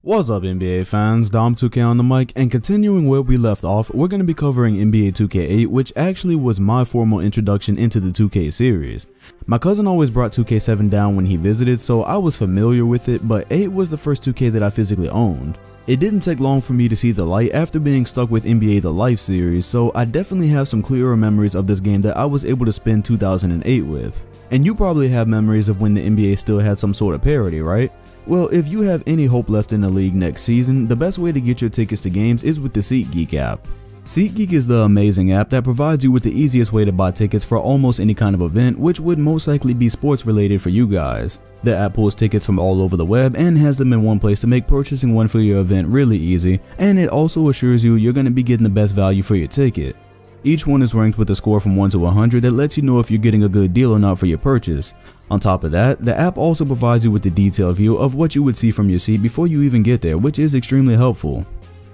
What's up NBA fans, Dom2K on the mic, and continuing where we left off, we're going to be covering NBA 2K8, which actually was my formal introduction into the 2K series. My cousin always brought 2K7 down when he visited, so I was familiar with it, but 8 was the first 2K that I physically owned. It didn't take long for me to see the light after being stuck with NBA The Life series, so I definitely have some clearer memories of this game that I was able to spend 2008 with. And you probably have memories of when the NBA still had some sort of parity, right? Well, if you have any hope left in the league next season, the best way to get your tickets to games is with the SeatGeek app. SeatGeek is the amazing app that provides you with the easiest way to buy tickets for almost any kind of event, which would most likely be sports related for you guys. The app pulls tickets from all over the web and has them in one place to make purchasing one for your event really easy, and it also assures you you're going to be getting the best value for your ticket. Each one is ranked with a score from 1 to 100 that lets you know if you're getting a good deal or not for your purchase. On top of that, the app also provides you with a detailed view of what you would see from your seat before you even get there, which is extremely helpful.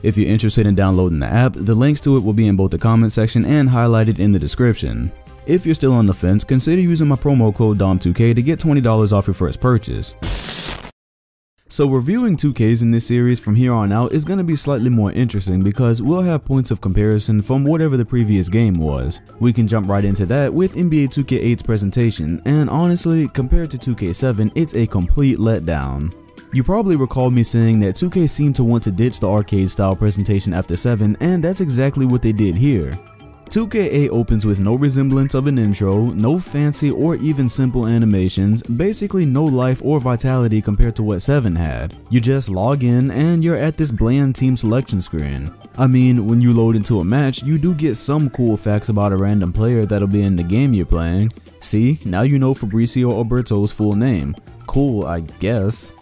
If you're interested in downloading the app, the links to it will be in both the comment section and highlighted in the description. If you're still on the fence, consider using my promo code DOM2K to get $20 off your first purchase. So reviewing 2Ks in this series from here on out is going to be slightly more interesting because we'll have points of comparison from whatever the previous game was. We can jump right into that with NBA 2K8's presentation, and honestly, compared to 2K7, it's a complete letdown. You probably recall me saying that 2K seemed to want to ditch the arcade style presentation after 7, and that's exactly what they did here. 2K8 opens with no resemblance of an intro, no fancy or even simple animations, basically no life or vitality compared to what 7 had. You just log in and you're at this bland team selection screen. I mean, when you load into a match, you do get some cool facts about a random player that'll be in the game you're playing. See, now you know Fabrizio Alberto's full name. Cool, I guess.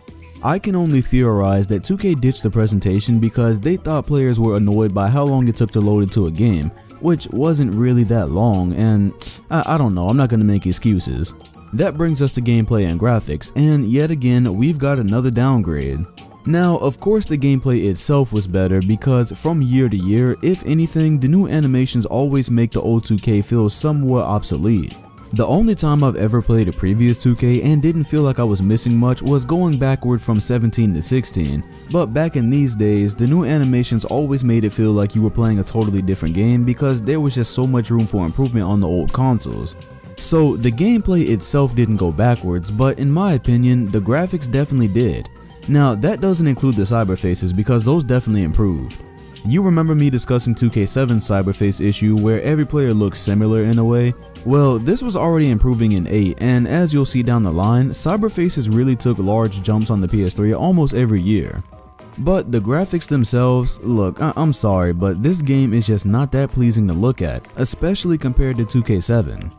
I can only theorize that 2K ditched the presentation because they thought players were annoyed by how long it took to load into a game, which wasn't really that long, and I don't know, I'm not gonna make excuses. That brings us to gameplay and graphics, and yet again, we've got another downgrade. Now, of course the gameplay itself was better because from year to year, if anything, the new animations always make the old 2K feel somewhat obsolete. The only time I've ever played a previous 2K and didn't feel like I was missing much was going backward from 17 to 16, but back in these days, the new animations always made it feel like you were playing a totally different game because there was just so much room for improvement on the old consoles. So the gameplay itself didn't go backwards, but in my opinion, the graphics definitely did. Now that doesn't include the cyberfaces because those definitely improved. You remember me discussing 2K7's cyberface issue where every player looks similar in a way? Well, this was already improving in 8, and as you'll see down the line, cyberfaces really took large jumps on the PS3 almost every year. But the graphics themselves, look, I'm sorry, but this game is just not that pleasing to look at, especially compared to 2K7.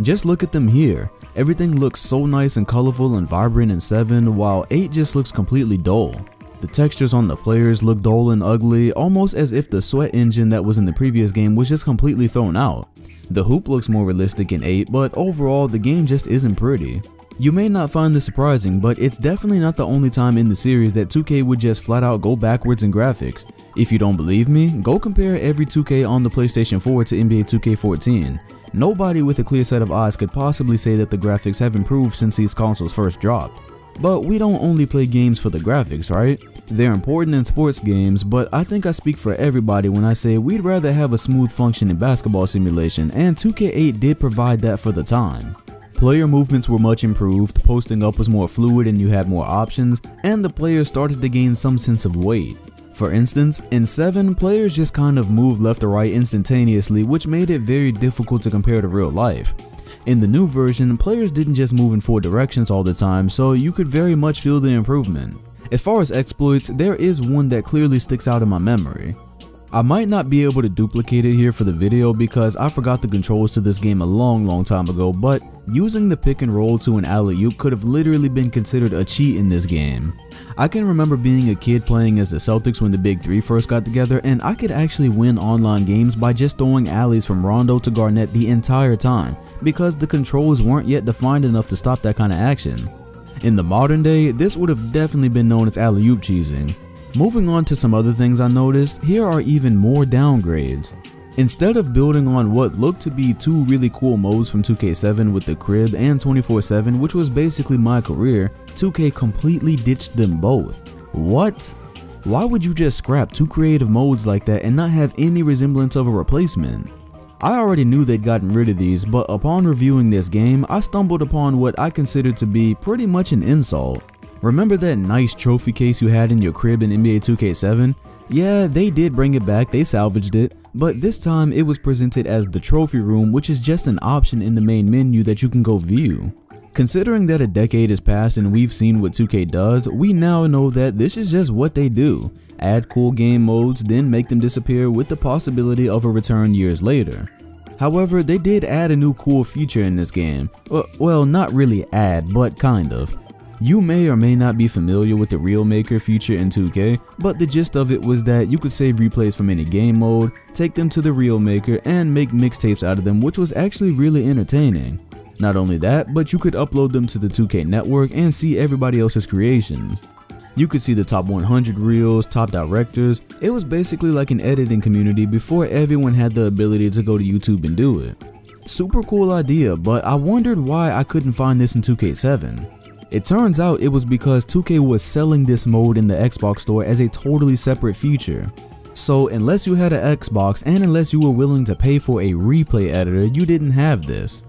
Just look at them here. Everything looks so nice and colorful and vibrant in 7, while 8 just looks completely dull. The textures on the players look dull and ugly, almost as if the sweat engine that was in the previous game was just completely thrown out. The hoop looks more realistic in 8, but overall the game just isn't pretty. You may not find this surprising, but it's definitely not the only time in the series that 2K would just flat out go backwards in graphics. If you don't believe me, go compare every 2K on the PlayStation 4 to NBA 2K14. Nobody with a clear set of eyes could possibly say that the graphics have improved since these consoles first dropped. But we don't only play games for the graphics, right? They're important in sports games, but I think I speak for everybody when I say we'd rather have a smooth functioning basketball simulation, and 2K8 did provide that for the time. Player movements were much improved, posting up was more fluid and you had more options, and the players started to gain some sense of weight. For instance, in 7, players just kind of moved left or right instantaneously, which made it very difficult to compare to real life. In the new version, players didn't just move in 4 directions all the time, so you could very much feel the improvement. As far as exploits, there is one that clearly sticks out in my memory. I might not be able to duplicate it here for the video because I forgot the controls to this game a long time ago, but using the pick and roll to an alley-oop could have literally been considered a cheat in this game. I can remember being a kid playing as the Celtics when the Big Three first got together, and I could actually win online games by just throwing alleys from Rondo to Garnett the entire time because the controls weren't yet defined enough to stop that kind of action. In the modern day, this would have definitely been known as alley-oop cheesing. Moving on to some other things I noticed, here are even more downgrades. Instead of building on what looked to be 2 really cool modes from 2K7 with the crib and 24/7, which was basically my career, 2K completely ditched them both. What? Why would you just scrap 2 creative modes like that and not have any resemblance of a replacement? I already knew they'd gotten rid of these, but upon reviewing this game, I stumbled upon what I considered to be pretty much an insult. Remember that nice trophy case you had in your crib in NBA 2K7? Yeah, they did bring it back, they salvaged it, but this time it was presented as the trophy room, which is just an option in the main menu that you can go view. Considering that a decade has passed and we've seen what 2K does, we now know that this is just what they do. Add cool game modes, then make them disappear with the possibility of a return years later. However, they did add a new cool feature in this game. Well, not really add, but kind of. You may or may not be familiar with the Reel Maker feature in 2K, but the gist of it was that you could save replays from any game mode, take them to the Reel Maker, and make mixtapes out of them, which was actually really entertaining. Not only that, but you could upload them to the 2K network and see everybody else's creations. You could see the top 100 reels, top directors. It was basically like an editing community before everyone had the ability to go to YouTube and do it. Super cool idea, but I wondered why I couldn't find this in 2K7. It turns out it was because 2K was selling this mode in the Xbox store as a totally separate feature. So unless you had an Xbox and unless you were willing to pay for a replay editor, you didn't have this.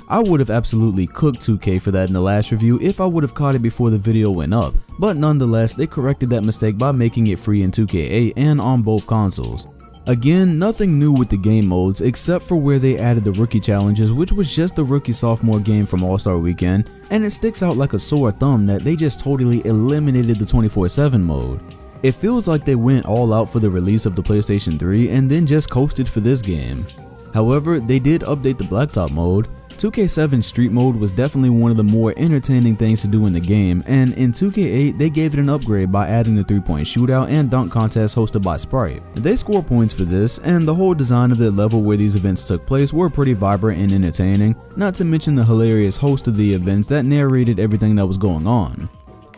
I would have absolutely cooked 2K for that in the last review if I would have caught it before the video went up, but nonetheless they corrected that mistake by making it free in 2K8 and on both consoles. Again, nothing new with the game modes except for where they added the rookie challenges, which was just the rookie sophomore game from All-Star Weekend, and it sticks out like a sore thumb that they just totally eliminated the 24/7 mode. It feels like they went all out for the release of the PlayStation 3 and then just coasted for this game. However, they did update the Blacktop Mode. 2K7 Street Mode was definitely one of the more entertaining things to do in the game, and in 2K8 they gave it an upgrade by adding the 3-point shootout and dunk contest hosted by Sprite. They score points for this, and the whole design of the level where these events took place were pretty vibrant and entertaining, not to mention the hilarious host of the events that narrated everything that was going on.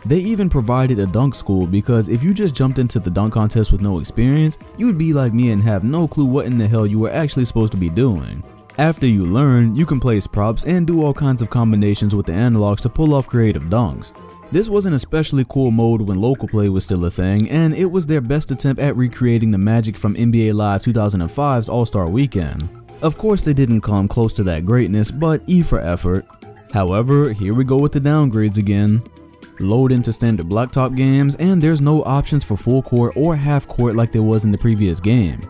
They even provided a dunk school, because if you just jumped into the dunk contest with no experience, you would be like me and have no clue what in the hell you were actually supposed to be doing. After you learn, you can place props and do all kinds of combinations with the analogs to pull off creative dunks. This was an especially cool mode when local play was still a thing, and it was their best attempt at recreating the magic from NBA Live 2005's All-Star Weekend. Of course they didn't come close to that greatness, but E for effort. However, here we go with the downgrades again. Load into standard blacktop games, and there's no options for full court or half court like there was in the previous game.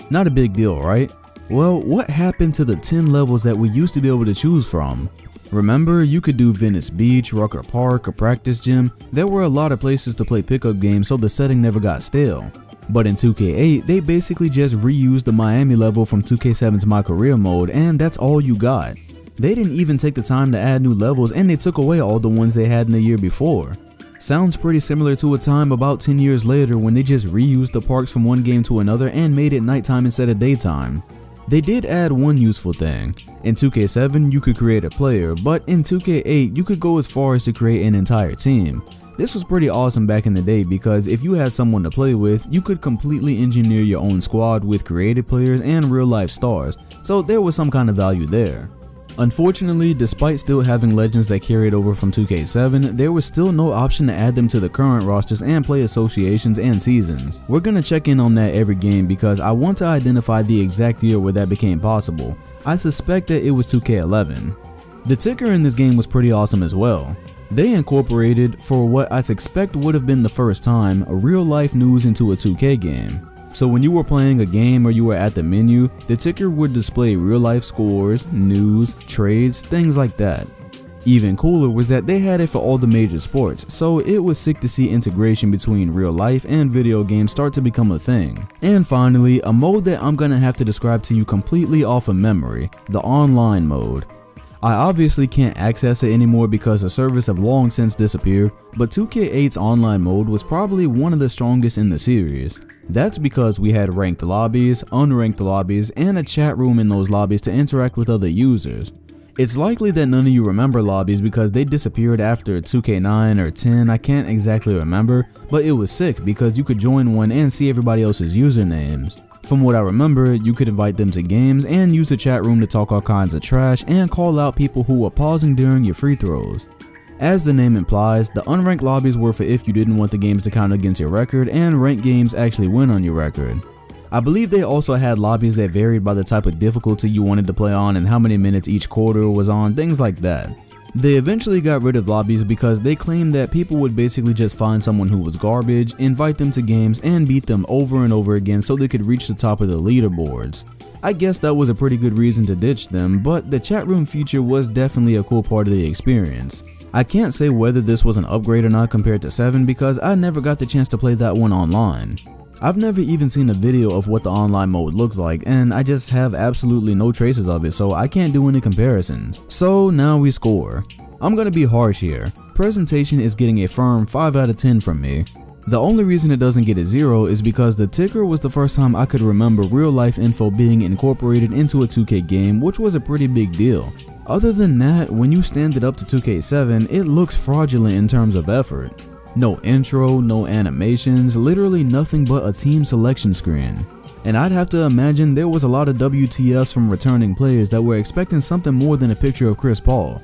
Not a big deal, right? Well, what happened to the 10 levels that we used to be able to choose from? Remember, you could do Venice Beach, Rucker Park, a practice gym. There were a lot of places to play pickup games, so the setting never got stale. But in 2K8, they basically just reused the Miami level from 2K7's My Career mode, and that's all you got. They didn't even take the time to add new levels, and they took away all the ones they had in the year before. Sounds pretty similar to a time about 10 years later when they just reused the parks from one game to another and made it nighttime instead of daytime. They did add one useful thing. In 2K7 you could create a player, but in 2K8 you could go as far as to create an entire team. This was pretty awesome back in the day, because if you had someone to play with, you could completely engineer your own squad with created players and real life stars, so there was some kind of value there. Unfortunately, despite still having legends that carried over from 2K7, there was still no option to add them to the current rosters and play associations and seasons. We're gonna check in on that every game because I want to identify the exact year where that became possible. I suspect that it was 2K11. The ticker in this game was pretty awesome as well. They incorporated, for what I suspect would have been the first time, real life news into a 2K game. So when you were playing a game or you were at the menu, the ticker would display real life scores, news, trades, things like that. Even cooler was that they had it for all the major sports, so it was sick to see integration between real life and video games start to become a thing. And finally, a mode that I'm gonna have to describe to you completely off of memory, the online mode. I obviously can't access it anymore because the service have long since disappeared, but 2K8's online mode was probably one of the strongest in the series. That's because we had ranked lobbies, unranked lobbies, and a chat room in those lobbies to interact with other users. It's likely that none of you remember lobbies because they disappeared after 2K9 or 10, I can't exactly remember, but it was sick because you could join one and see everybody else's usernames. From what I remember, you could invite them to games and use the chat room to talk all kinds of trash and call out people who were pausing during your free throws. As the name implies, the unranked lobbies were for if you didn't want the games to count against your record, and ranked games actually win on your record. I believe they also had lobbies that varied by the type of difficulty you wanted to play on and how many minutes each quarter was on, things like that. They eventually got rid of lobbies because they claimed that people would basically just find someone who was garbage, invite them to games, and beat them over and over again so they could reach the top of the leaderboards. I guess that was a pretty good reason to ditch them, but the chat room feature was definitely a cool part of the experience. I can't say whether this was an upgrade or not compared to 7 because I never got the chance to play that one online. I've never even seen a video of what the online mode looked like, and I just have absolutely no traces of it, so I can't do any comparisons. So now we score. I'm gonna be harsh here. Presentation is getting a firm 5 out of 10 from me. The only reason it doesn't get a 0 is because the ticker was the first time I could remember real life info being incorporated into a 2K game, which was a pretty big deal. Other than that, when you stand it up to 2K7, it looks fraudulent in terms of effort. No intro, no animations, literally nothing but a team selection screen. And I'd have to imagine there was a lot of WTFs from returning players that were expecting something more than a picture of Chris Paul.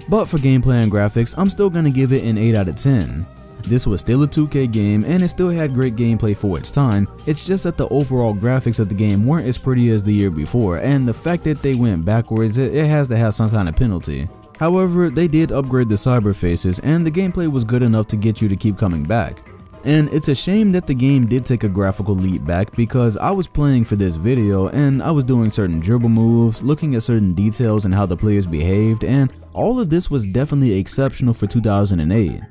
But for gameplay and graphics, I'm still gonna give it an 8 out of 10. This was still a 2K game and it still had great gameplay for its time, it's just that the overall graphics of the game weren't as pretty as the year before, and the fact that they went backwards, it has to have some kind of penalty. However, they did upgrade the cyber faces and the gameplay was good enough to get you to keep coming back. And it's a shame that the game did take a graphical leap back because I was playing for this video and I was doing certain dribble moves, looking at certain details and how the players behaved, and all of this was definitely exceptional for 2008.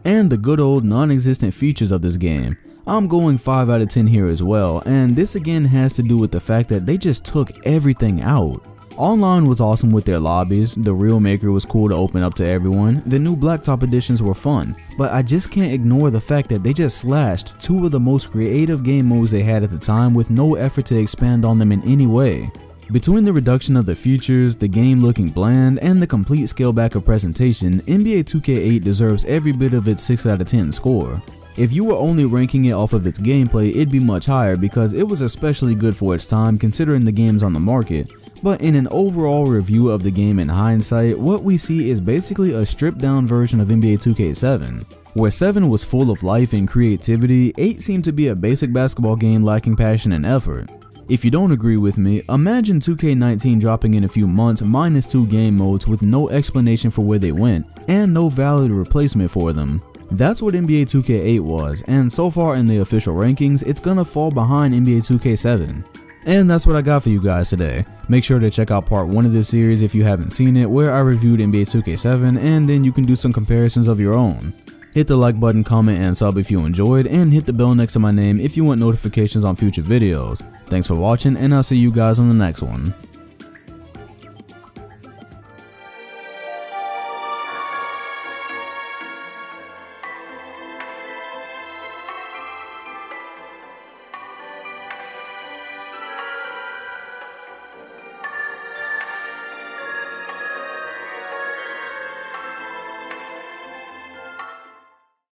And the good old non-existent features of this game, I'm going 5 out of 10 here as well, and this again has to do with the fact that they just took everything out. Online was awesome with their lobbies, the real maker was cool to open up to everyone, the new Blacktop editions were fun, but I just can't ignore the fact that they just slashed 2 of the most creative game modes they had at the time with no effort to expand on them in any way. Between the reduction of the features, the game looking bland, and the complete scale back of presentation, NBA 2K8 deserves every bit of its 6 out of 10 score. If you were only ranking it off of its gameplay, it'd be much higher because it was especially good for its time considering the games on the market, but in an overall review of the game in hindsight, what we see is basically a stripped down version of NBA 2K7. Where 7 was full of life and creativity, 8 seemed to be a basic basketball game lacking passion and effort. If you don't agree with me, imagine 2K19 dropping in a few months minus 2 game modes with no explanation for where they went, and no valid replacement for them. That's what NBA 2K8 was, and so far in the official rankings, it's gonna fall behind NBA 2K7. And that's what I got for you guys today. Make sure to check out part 1 of this series if you haven't seen it, where I reviewed NBA 2K7, and then you can do some comparisons of your own. Hit the like button, comment, and sub if you enjoyed, and hit the bell next to my name if you want notifications on future videos. Thanks for watching, and I'll see you guys on the next one.